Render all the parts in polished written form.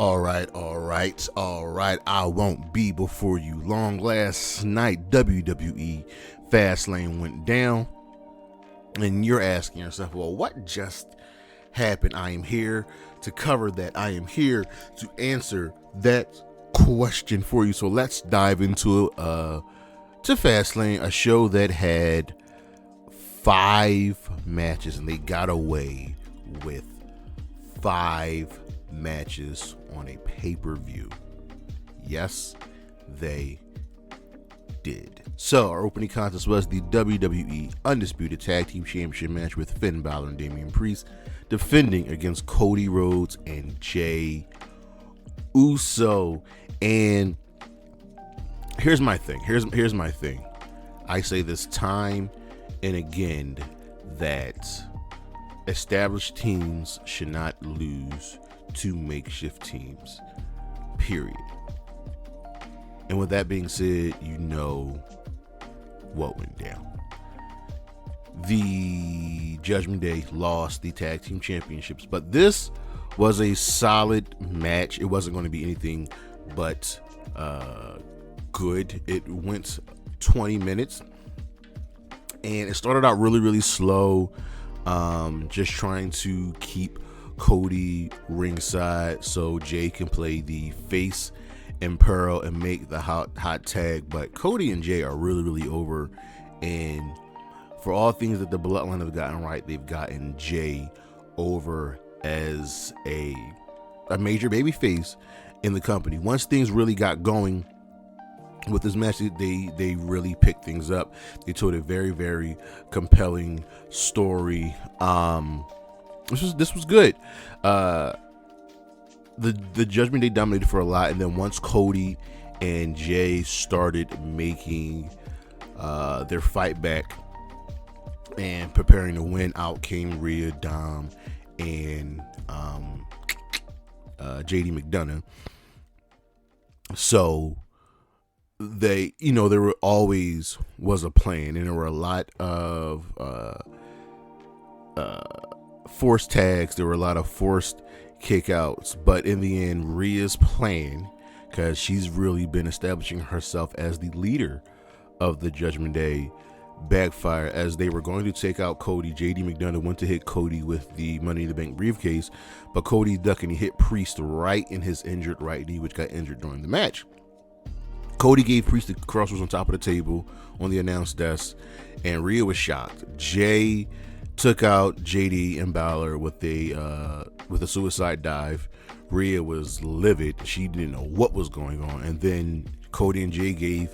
All right. I won't be before you long. Last night, WWE Fastlane went down, and you're asking yourself, well, what just happened? I am here to cover that. I am here to answer that question for you. So let's dive into to Fastlane, a show that had 5 matches, and they got away with 5 matches on a pay-per-view. Yes, they did. So our opening contest was the WWE Undisputed Tag Team Championship match with Finn Bálor and Damian Priest defending against Cody Rhodes and Jey Uso. And here's my thing. Here's my thing. I say this time and again that established teams should not lose to makeshift teams, period. And with that being said, you know what went down. The Judgment Day lost the tag team championships, but this was a solid match. It wasn't going to be anything but good. It went 20 minutes, and it started out really slow, just trying to keep Cody ringside so Jey can play the face and Pearl and make the hot tag. But Cody and Jey are really over, and for all things that the Bloodline have gotten right, they've gotten Jey over as a major baby face in the company. Once things really got going with this match, they really picked things up. They told a very compelling story. This was good. The Judgment Day dominated for a lot, and then once Cody and Jey started making their fight back and preparing to win, out came Rhea, Dom, and JD McDonough. So they, there always was a plan, and there were a lot of forced tags. There were a lot of forced kickouts, but in the end, Rhea's plan, because she's really been establishing herself as the leader of the Judgment Day, backfired. As they were going to take out Cody, JD McDonough went to hit Cody with the Money in the Bank briefcase, but Cody ducked and he hit Priest right in his injured right knee, which got injured during the match. Cody gave Priest the crossroads on top of the table on the announce desk, and Rhea was shocked. Jey took out JD and Bálor with a suicide dive. Rhea was livid. She didn't know what was going on. And then Cody and Jey gave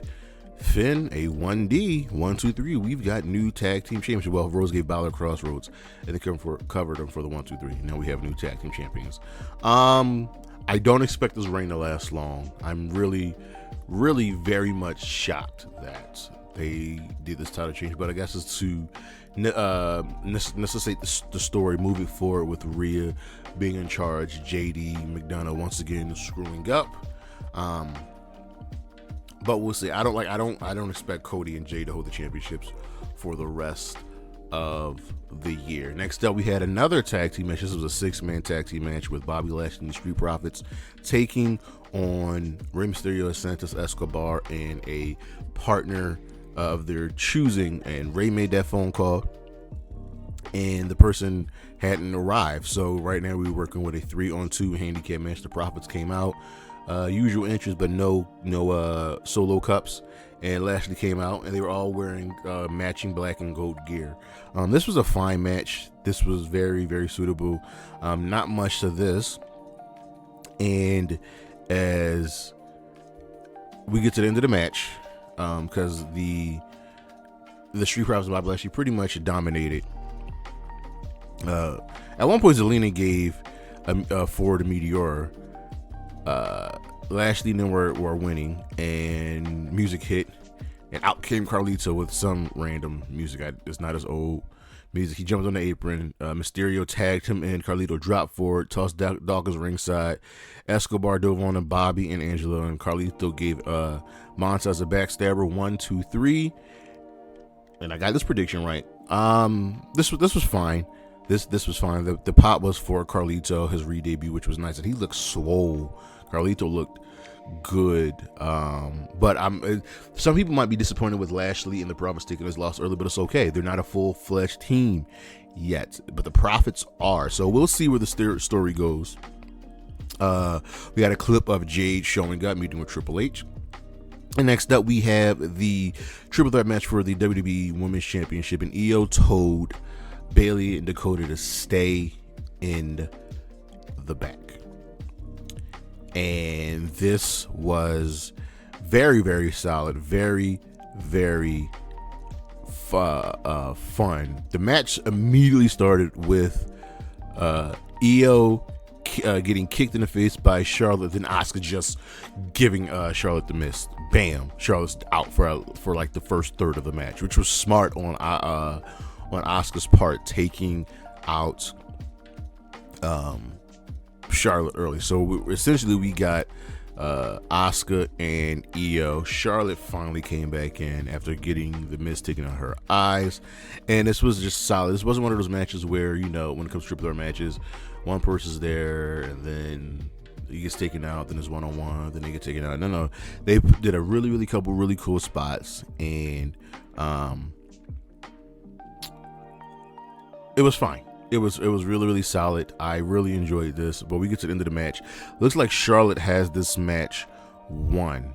Finn a 1D, 1, 2, 3. We've got new tag team championship. Well, Rose gave Bálor crossroads, and they covered them for the 1, 2, 3. Now we have new tag team champions. I don't expect this reign to last long. I'm really very much shocked that they did this title change, but I guess it's to necessitate the story, move it forward with Rhea being in charge, JD McDonough once again screwing up. But we'll see. I don't expect Cody and Jey to hold the championships for the rest of the year. Next up, we had another tag team match. This was a 6-man tag team match with Bobby Lashley and the Street Profits taking on Rey Mysterio, Santos Escobar, and a partner of their choosing. And Rey made that phone call, and the person hadn't arrived. So right now we're working with a 3-on-2 handicap match. The Profits came out, usual entrance, but no solo cups. And Lashley came out, and they were all wearing matching black and gold gear. This was a fine match. This was very suitable. Not much to this. And as we get to the end of the match, because the Street Profits and Bobby Lashley pretty much dominated. At one point, Zelina gave a forward to Meteor. Lashley and them were winning, and music hit, and out came Carlito with some random music. It's not his old music. He jumped on the apron. Mysterio tagged him in. Carlito dropped forward, tossed Dawkins ringside. Escobar dove on Bobby and Angelo, and Carlito gave Montez a backstabber. 1, 2, 3. And I got this prediction right. This was fine. This was fine. The pop was for Carlito, his re-debut, which was nice, and he looked swole. Carlito looked good, but some people might be disappointed with Lashley and the Profits taking his loss early, but it's okay. They're not a full-fledged team yet, but the Profits are. So we'll see where the story goes. We got a clip of Jade showing up, meeting with Triple H. And next up, we have the triple threat match for the WWE Women's Championship, and Io told Bayley and Dakota to stay in the back. And this was very, very solid, very, very fun. The match immediately started with Io getting kicked in the face by Charlotte, then Asuka just giving Charlotte the miss. Bam! Charlotte's out for like the first third of the match, which was smart on Asuka's part, taking out Charlotte early. So essentially we got Asuka and Io. Charlotte finally came back in after getting the mist taken out of her eyes, and this was just solid. This wasn't one of those matches where, you know, when it comes to triple threat matches, one person's there and then he gets taken out, then there's one-on-one, then they get taken out. No, they did a really couple really cool spots, and it was fine. It was really solid. I really enjoyed this. But we get to the end of the match. Looks like Charlotte has this match won.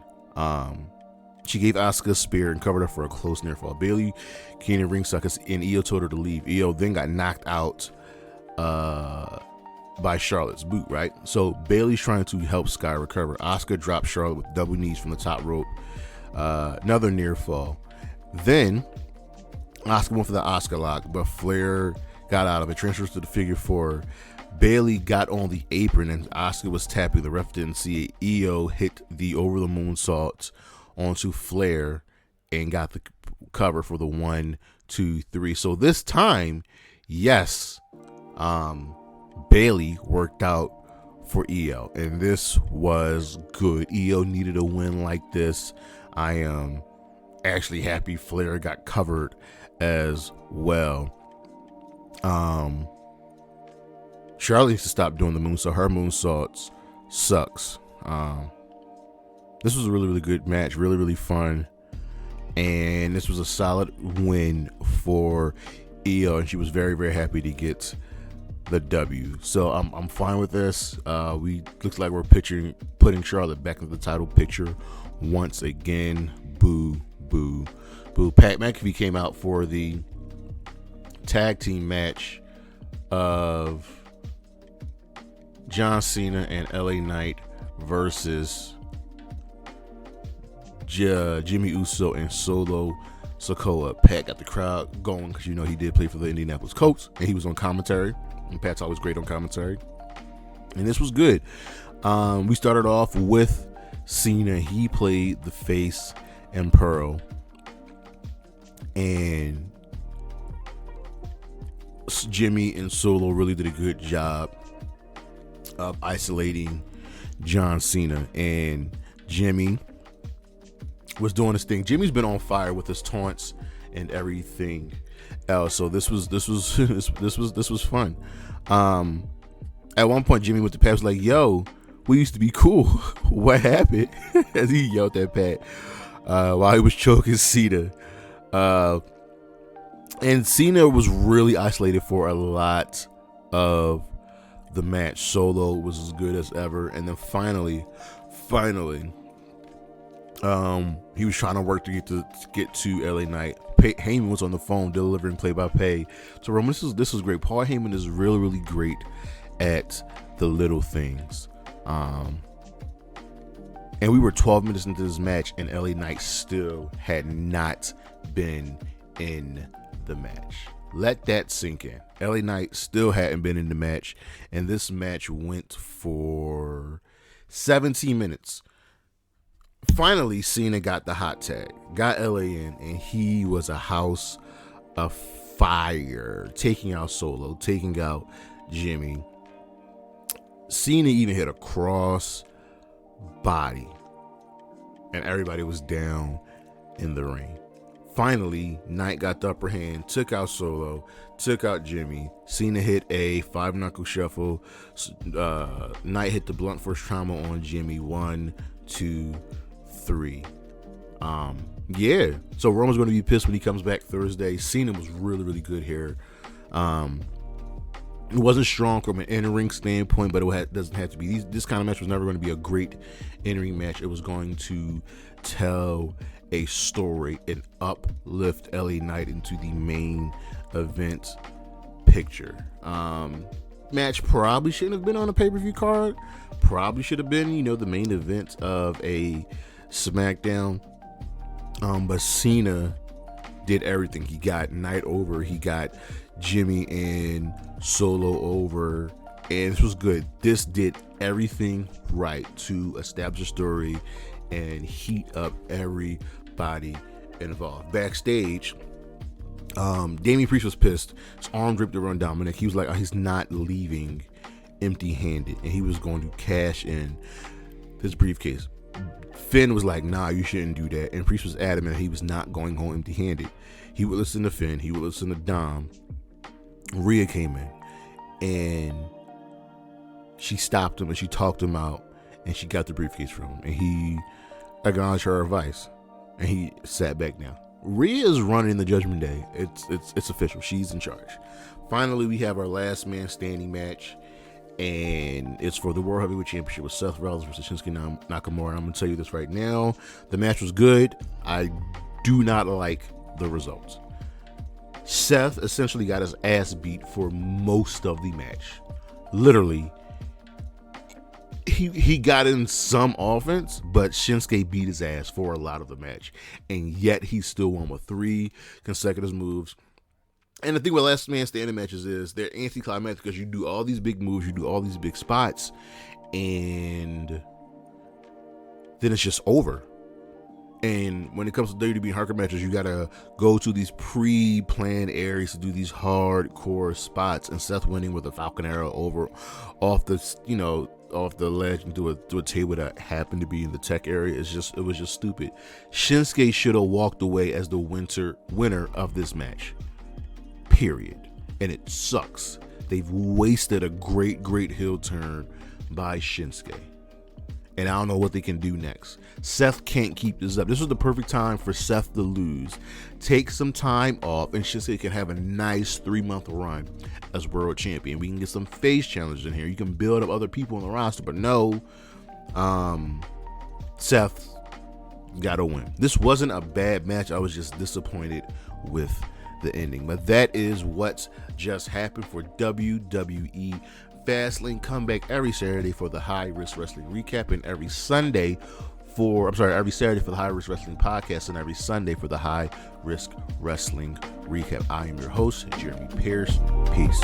She gave Asuka a spear and covered her for a close near fall. Bayley came in ringside and Io told her to leave. Io then got knocked out by Charlotte's boot, right? So Bayley's trying to help Sky recover. Asuka dropped Charlotte with double knees from the top rope. Another near fall. Then Asuka went for the Asuka lock, but Flair got out of it, transfers to the figure four. Bayley got on the apron and Asuka was tapping. The ref didn't see it. Io hit the over the moonsault onto Flair and got the cover for the 1, 2, 3. So this time, yes, Bayley worked out for Io, and this was good. Io needed a win like this. I am actually happy Flair got covered as well. Charlotte needs to stop doing the moonsault. Her moonsaults sucks. This was a really good match, really fun, and this was a solid win for Io, and she was very happy to get the W. So I'm fine with this. Looks like we're putting Charlotte back into the title picture once again. Boo. Pat McAfee came out for the tag team match of John Cena and LA Knight versus Jimmy Uso and Solo Sikoa. Pat got the crowd going because, you know, he did play for the Indianapolis Colts and he was on commentary, and Pat's always great on commentary, and this was good. We started off with Cena. He played the face and Pearl, and Jimmy and Solo really did a good job of isolating John Cena, and Jimmy was doing his thing. Jimmy's been on fire with his taunts and everything else, so this was fun. At one point, Jimmy went to Pat, was like, "Yo, we used to be cool. What happened?" As he yelled at Pat while he was choking Cena. And Cena was really isolated for a lot of the match. Solo was as good as ever, and then finally, he was trying to work to get to LA Knight. Heyman was on the phone delivering play-by-play. So Roman, this was great. Paul Heyman is really great at the little things. And we were 12 minutes into this match, and LA Knight still had not been in the match. Let that sink in. LA Knight still hadn't been in the match, and this match went for 17 minutes. Finally, Cena got the hot tag, got LA in, and he was a house of fire, taking out Solo, taking out Jimmy. Cena even hit a cross body, and everybody was down in the ring. Finally, Knight got the upper hand, took out Solo, took out Jimmy. Cena hit a 5-knuckle shuffle. Knight hit the blunt force trauma on Jimmy. 1, 2, 3. Yeah. So Roman's going to be pissed when he comes back Thursday. Cena was really, really good here. It wasn't strong from an in-ring standpoint, but it doesn't have to be. This kind of match was never going to be a great in-ring match. It was going to tell a story and uplift LA Knight into the main event picture. Match probably shouldn't have been on a pay-per-view card. Probably should have been, the main event of a SmackDown. But Cena did everything. He got Knight over. He got Jimmy and Solo over. And this was good. This did everything right to establish a story and heat up everybody involved. Backstage, Damian Priest was pissed. His arm dripped around Dominic. He was like, he's not leaving empty-handed, and he was going to cash in his briefcase. Finn was like, nah, you shouldn't do that. And Priest was adamant he was not going home empty-handed. He would listen to Finn. He would listen to Dom. Rhea came in, and she stopped him, and she talked him out, and she got the briefcase from him. And he acknowledged her advice, and he sat back down. Rhea is running the Judgment Day. It's official. She's in charge. Finally, we have our last man standing match, and it's for the World Heavyweight Championship with Seth Rollins versus Shinsuke Nakamura. And I'm going to tell you this right now. The match was good. I do not like the results. Seth essentially got his ass beat for most of the match. Literally, he got in some offense, but Shinsuke beat his ass for a lot of the match, and yet he still won with 3 consecutive moves. And the thing with last man standing matches is they're anticlimactic because you do all these big moves, you do all these big spots, and then it's just over. And when it comes to WWE hardcore matches, you gotta go to these pre-planned areas to do these hardcore spots. And Seth winning with a Falcon Arrow over off the ledge into a table that happened to be in the tech area, it was just stupid. Shinsuke should have walked away as the winner of this match. Period. And it sucks. They've wasted a great heel turn by Shinsuke. And I don't know what they can do next. Seth can't keep this up. This was the perfect time for Seth to lose. Take some time off, and Shinsuke can have a nice 3-month run as world champion. We can get some face challenges in here. You can build up other people on the roster, but no, Seth got to win. This wasn't a bad match. I was just disappointed with the ending. But that is what just happened for WWE Fastlane. Come back every Saturday for the High Risk Wrestling Recap, and every Saturday for the High Risk Wrestling Podcast, and every Sunday for the High Risk Wrestling Recap. I am your host, Jeremy Pierce. Peace.